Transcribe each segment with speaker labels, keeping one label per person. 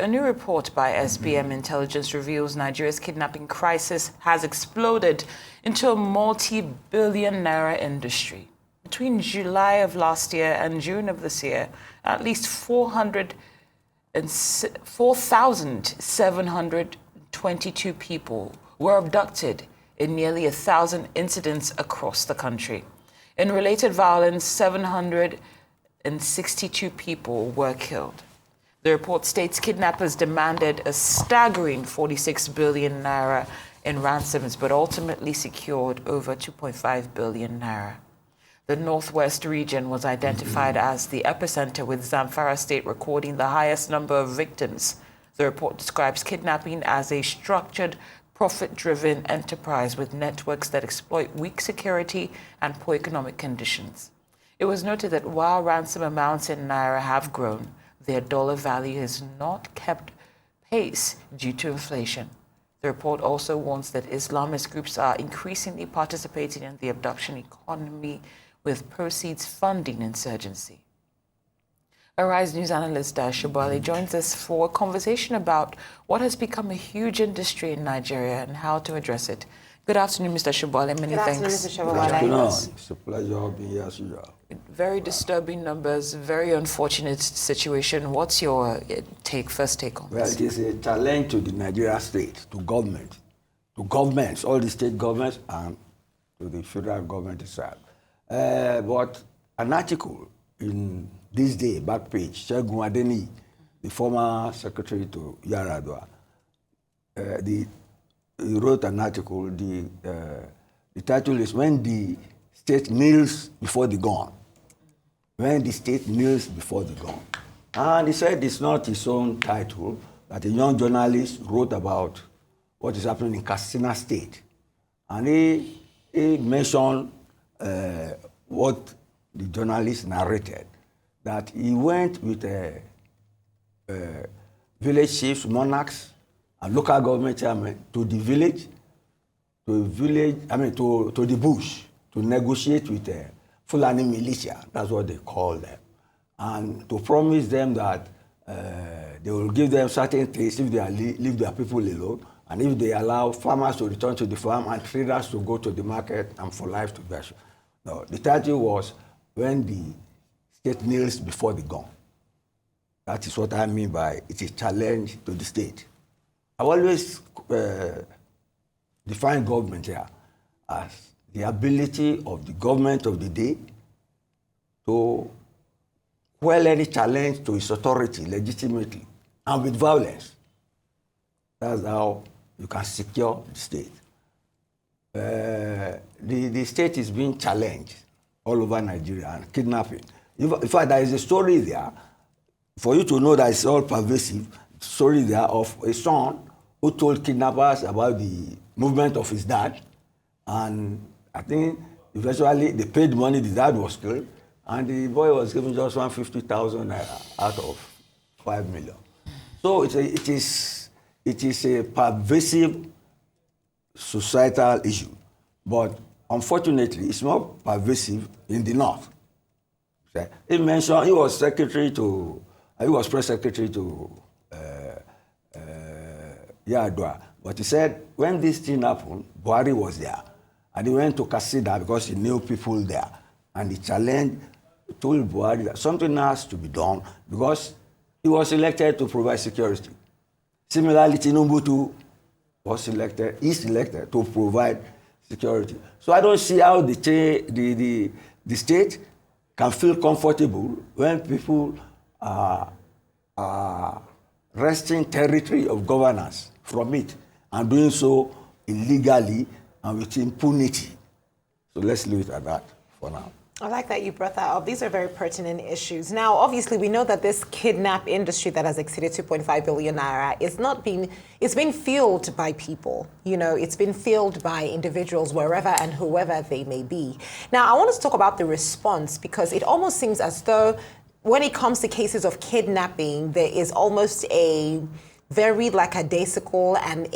Speaker 1: A new report by SBM Intelligence reveals Nigeria's kidnapping crisis has exploded into a multi-billion naira industry. Between July of last year and June of this year, at least 4,722 people were abducted in nearly 1,000 incidents across the country. In related violence, 762 people were killed. The report states kidnappers demanded a staggering 46 billion naira in ransoms, but ultimately secured over 2.5 billion naira. The Northwest region was identified as the epicenter, with Zamfara State recording the highest number of victims. The report describes kidnapping as a structured, profit-driven enterprise with networks that exploit weak security and poor economic conditions. It was noted that while ransom amounts in naira have grown, their dollar value has not kept pace due to inflation. The report also warns that Islamist groups are increasingly participating in the abduction economy, with proceeds funding insurgency. Arise News analyst Dayo Sobowale joins us for a conversation about what has become a huge industry in Nigeria and how to address it. Good afternoon, Mr. Sobowale. Many thanks.
Speaker 2: Good afternoon, Mr. Sobowale.
Speaker 3: It's a pleasure being here as usual.
Speaker 1: Very disturbing numbers, very unfortunate situation. What's your first take on this?
Speaker 3: Well, it is a challenge to the Nigeria state, to governments, all the state governments, and to the federal government itself. But an article in this day, back page, Segun Adeni, the former secretary to Yaradua, he wrote an article. The title is "When the State Kneels Before the Gun." When the state kneels before the gun. And he said it's not his own title, that a young journalist wrote about what is happening in Katsina State. And he mentioned what the journalist narrated, that he went with village chiefs, monarchs, and local government chairmen to the bush, to negotiate with Fulani militia, that's what they call them, and to promise them that they will give them certain things if they leave their people alone, and if they allow farmers to return to the farm and traders to go to the market and for life to be. No, the title was "When the State Kneels Before the Gun." That is what I mean by it's a challenge to the state. I always define government here as the ability of the government of the day to quell any challenge to its authority legitimately and with violence. That's how you can secure the state. The state is being challenged all over Nigeria and kidnapping. In fact, there is a story there, for you to know that it's all pervasive, story there of a son who told kidnappers about the movement of his dad, and I think eventually they paid money, the dad was killed, and the boy was given just 150,000 naira out of 5 million. So it is a pervasive societal issue, but unfortunately it's more pervasive in the north. He mentioned he was press secretary to Yaradua, but he said when this thing happened, Buhari was there. And he went to Katsina because he knew people there. And he told Buhari that something has to be done because he was elected to provide security. Similarly, Tinubu too is elected to provide security. So I don't see how the state can feel comfortable when people are wresting territory of governance from it and doing so illegally and with impunity. So let's leave it at that for now.
Speaker 2: I like that you brought that up. These are very pertinent issues. Now, obviously, we know that this kidnap industry that has exceeded 2.5 billion naira it's been fueled by people. You know, it's been fueled by individuals wherever and whoever they may be. Now, I want to talk about the response because it almost seems as though when it comes to cases of kidnapping, there is almost a very lackadaisical and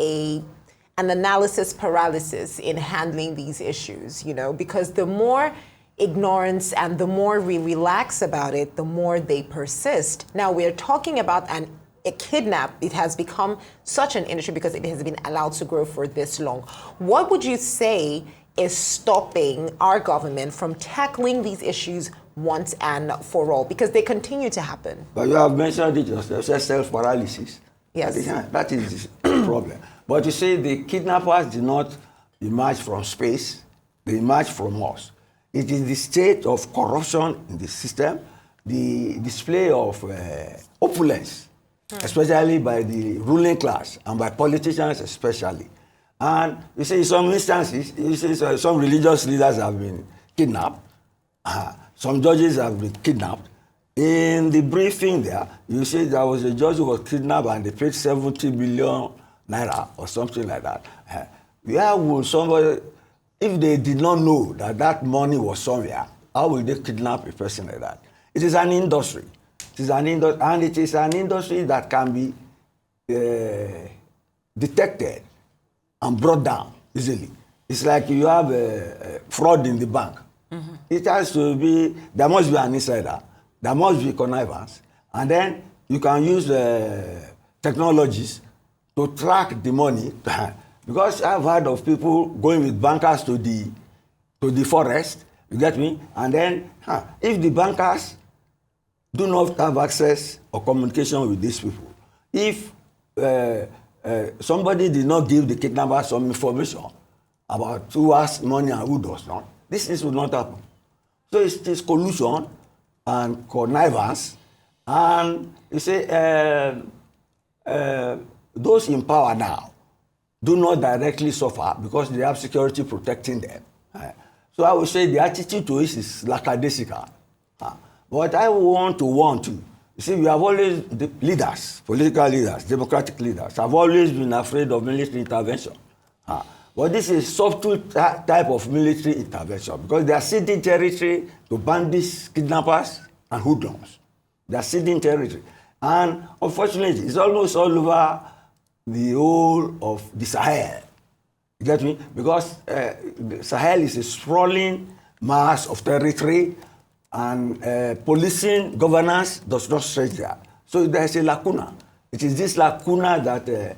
Speaker 2: an analysis paralysis in handling these issues, you know, because the more ignorance and the more we relax about it, the more they persist. Now, we're talking about an Kidnap, it has become such an industry because it has been allowed to grow for this long. What would you say is stopping our government from tackling these issues once and for all? Because they continue to happen.
Speaker 3: But you have mentioned it yourself, self-paralysis.
Speaker 2: Yes.
Speaker 3: That is the problem. But you see, the kidnappers did not emerge from space. They emerged from us. It is the state of corruption in the system, the display of opulence, especially by the ruling class and by politicians especially. And you see, in some instances, you see some religious leaders have been kidnapped. Some judges have been kidnapped. In the briefing there, you see there was a judge who was kidnapped and they paid 70 billion naira or something like that. Where would somebody, if they did not know that that money was somewhere, how will they kidnap a person like that? It is an industry. It is an and it is an industry that can be detected and brought down easily. It's like you have a fraud in the bank. Mm-hmm. It has to be, there must be an insider, there must be connivance, and then you can use technologies to track the money. Because I've heard of people going with bankers to the forest, you get me? And then, if the bankers do not have access or communication with these people, if somebody did not give the kidnapper some information about who has money and who does not, this things will not happen. So it's collusion and connivance, and you say those in power now do not directly suffer because they have security protecting them. So I would say the attitude to it is lackadaisical. But I want to warn you. You see, we have always, the leaders, political leaders, democratic leaders, have always been afraid of military intervention. But this is subtle type of military intervention because they are ceding territory to bandits, kidnappers, and hoodlums. They are ceding territory. And unfortunately, it's almost all over the whole of the Sahel. You get me? Because the Sahel is a sprawling mass of territory, and policing governance does not stretch there. So there's a lacuna. It is this lacuna that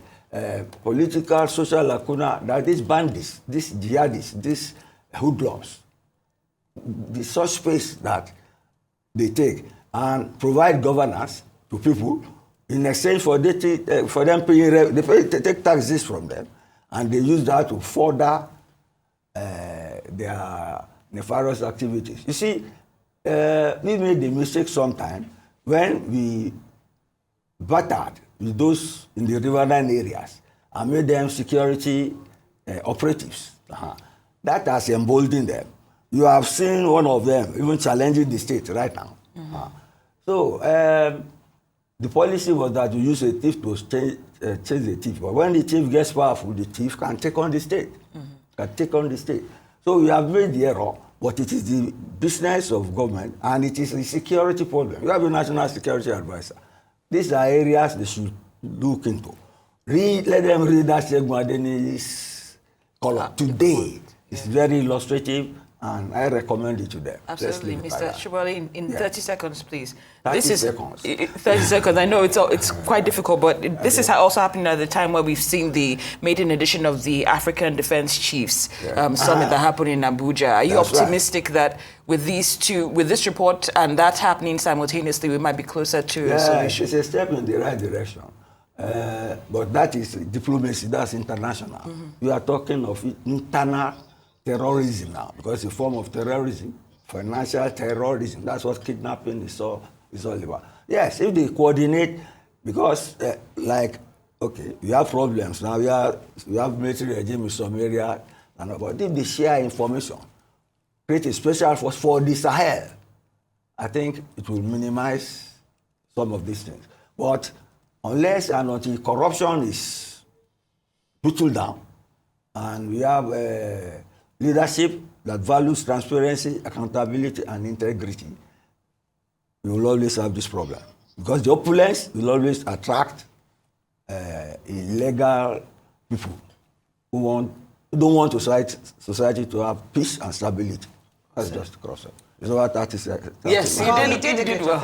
Speaker 3: political, social lacuna that these bandits, these jihadists, these hoodlums, the such space that they take and provide governance to people in exchange for them paying, they take taxes from them, and they use that to further their nefarious activities. You see, we made the mistake sometime when we battered with those in the riverine areas and made them security operatives. That has emboldened them. You have seen one of them even challenging the state right now. Mm-hmm. So the policy was that you use a thief to chase the thief. But when the thief gets powerful, the thief can take on the state. Mm-hmm. Can take on the state. So we have made the error, but it is the business of government and it is a security problem. You have a national security advisor. These are areas they should look into. Let them read that Sheikh Madeni's column today. It's very illustrative, and I recommend it to them.
Speaker 1: Absolutely, Mr. Sobowale, in 30 seconds, please.
Speaker 3: 30 seconds.
Speaker 1: 30 seconds. I know it's quite difficult, but this is also happening at the time where we've seen the maiden edition of the African Defense Chiefs Summit that happened in Abuja. Are you optimistic that with this report and that happening simultaneously, we might be closer to a solution?
Speaker 3: It's a step in the right direction. But that is diplomacy, that's international. Mm-hmm. We are talking of internal terrorism now, because it's a form of terrorism, financial terrorism. That's what kidnapping is all about. Yes, if they coordinate, because okay, we have problems now. We have military regime in some area, but if they share information, create a special force for the Sahel, I think it will minimize some of these things. But unless and until corruption is put down, and we have leadership that values transparency, accountability, and integrity, we will always have this problem. Because the opulence will always attract illegal people who don't want society to have peace and stability. That's just the cross-up. It's about 30 seconds.
Speaker 1: Yes, you did well.